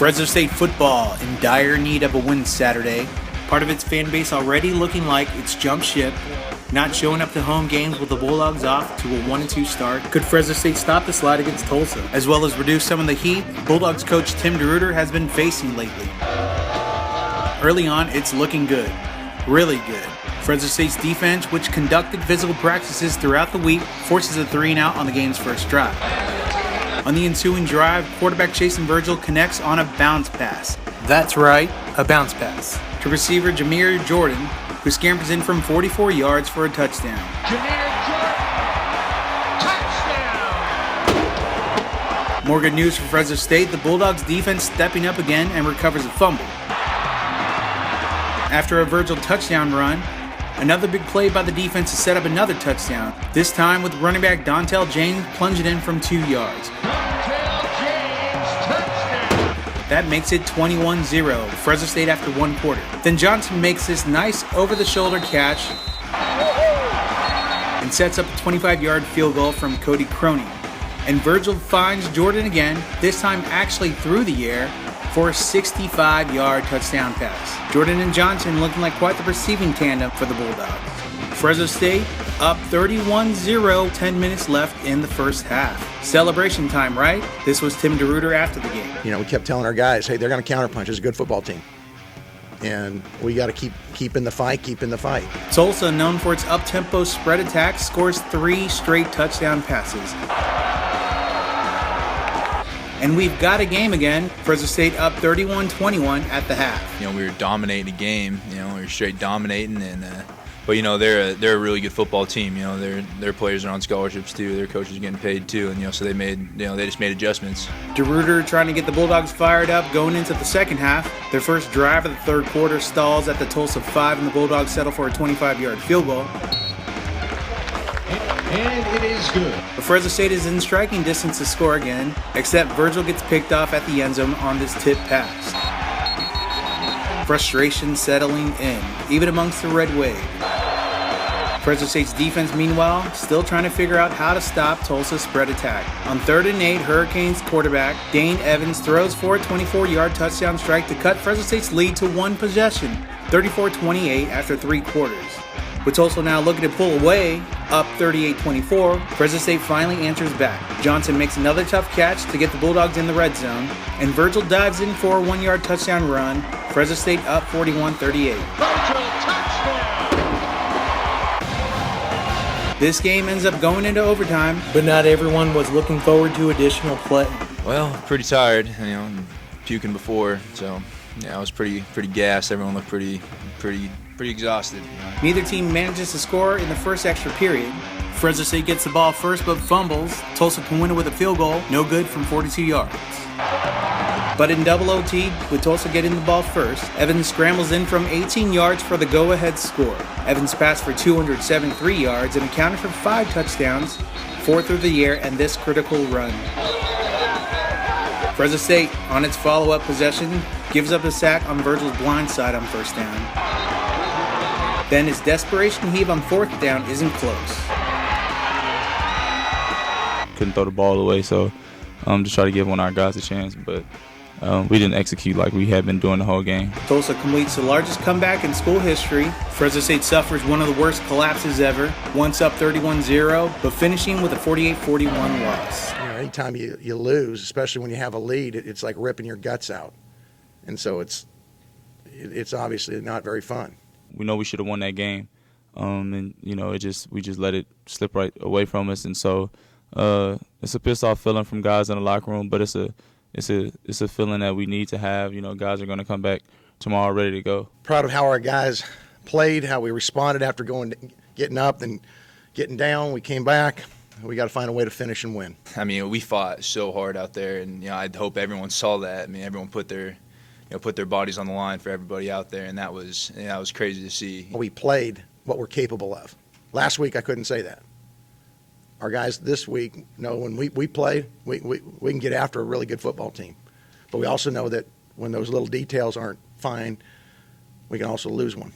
Fresno State football in dire need of a win Saturday. Part of its fan base already looking like it's jumped ship, not showing up to home games with the Bulldogs off to a 1-2 start. Could Fresno State stop the slide against Tulsa, as well as reduce some of the heat Bulldogs coach Tim DeRuyter has been facing lately? Early on, it's looking good. Really good. Fresno State's defense, which conducted physical practices throughout the week, forces a 3-and-out on the game's first drive. On the ensuing drive, quarterback Jason Virgil connects on a bounce pass. That's right, a bounce pass. To receiver Jameer Jordan, who scampers in from 44 yards for a touchdown. Touchdown! More good news for Fresno State. The Bulldogs defense stepping up again and recovers a fumble. After a Virgil touchdown run, another big play by the defense to set up another touchdown, this time with running back Dontel James plunging in from 2 yards. That makes it 21-0, Fresno State after one quarter. Then Johnson makes this nice over-the-shoulder catch and sets up a 25-yard field goal from Cody Cronin. And Virgil finds Jordan again, this time actually through the air, for a 65-yard touchdown pass. Jordan and Johnson looking like quite the receiving tandem for the Bulldogs. Fresno State up 31-0, 10 minutes left in the first half. Celebration time, right? This was Tim DeRuyter after the game. You know, we kept telling our guys, hey, they're going to counterpunch. It's a good football team. And we got to keep in the fight, Tulsa, known for its up-tempo spread attack, scores 3 straight touchdown passes. And we've got a game again. Fresno State up 31-21 at the half. You know, we were dominating the game. You know, we were straight dominating, and but you know they're a really good football team. You know, their players are on scholarships too. Their coaches are getting paid too, and you know, so they just made adjustments. DeRuyter trying to get the Bulldogs fired up going into the second half. Their first drive of the third quarter stalls at the Tulsa 5, and the Bulldogs settle for a 25-yard field goal. And it is good. But Fresno State is in striking distance to score again, except Virgil gets picked off at the end zone on this tip pass. Frustration settling in, even amongst the red wave. Fresno State's defense, meanwhile, still trying to figure out how to stop Tulsa's spread attack. On 3rd and 8, Hurricanes quarterback Dane Evans throws for a 24-yard touchdown strike to cut Fresno State's lead to one possession, 34-28 after 3 quarters. With Tulsa now looking to pull away, up 38-24, Fresno State finally answers back. Johnson makes another tough catch to get the Bulldogs in the red zone, and Virgil dives in for a 1-yard touchdown run. Fresno State up 41-38. This game ends up going into overtime, but not everyone was looking forward to additional play. Well, pretty tired, you know, and puking before, so yeah, I was pretty gassed. Everyone looked pretty exhausted. Neither team manages to score in the first extra period. Fresno State gets the ball first but fumbles. Tulsa can win it with a field goal, no good from 42 yards. But in double OT, with Tulsa getting the ball first, Evans scrambles in from 18 yards for the go-ahead score. Evans passed for 273 yards and accounted for 5 touchdowns, 4 through the air, and this critical run. Fresno State, on its follow-up possession, gives up a sack on Virgil's blind side on first down. Then his desperation heave on 4th down isn't close. Couldn't throw the ball away, so just try to give one of our guys a chance, but we didn't execute like we had been doing the whole game. Tulsa completes the largest comeback in school history. Fresno State suffers one of the worst collapses ever, once up 31-0, but finishing with a 48-41 loss. You know, anytime you lose, especially when you have a lead, it's like ripping your guts out. And so it's obviously not very fun. We know we should have won that game, and you know we just let it slip right away from us, and so it's a pissed off feeling from guys in the locker room, but it's a feeling that we need to have. You know, guys are going to come back tomorrow ready to go. Proud of how our guys played, how we responded after getting up and getting down. We came back. We got to find a way to finish and win. I mean, we fought so hard out there, and you know, I hope everyone saw that. I mean, everyone put their bodies on the line for everybody out there, and that was crazy to see. We played what we're capable of. Last week, I couldn't say that. Our guys this week know when we play, we can get after a really good football team. But we also know that when those little details aren't fine, we can also lose one.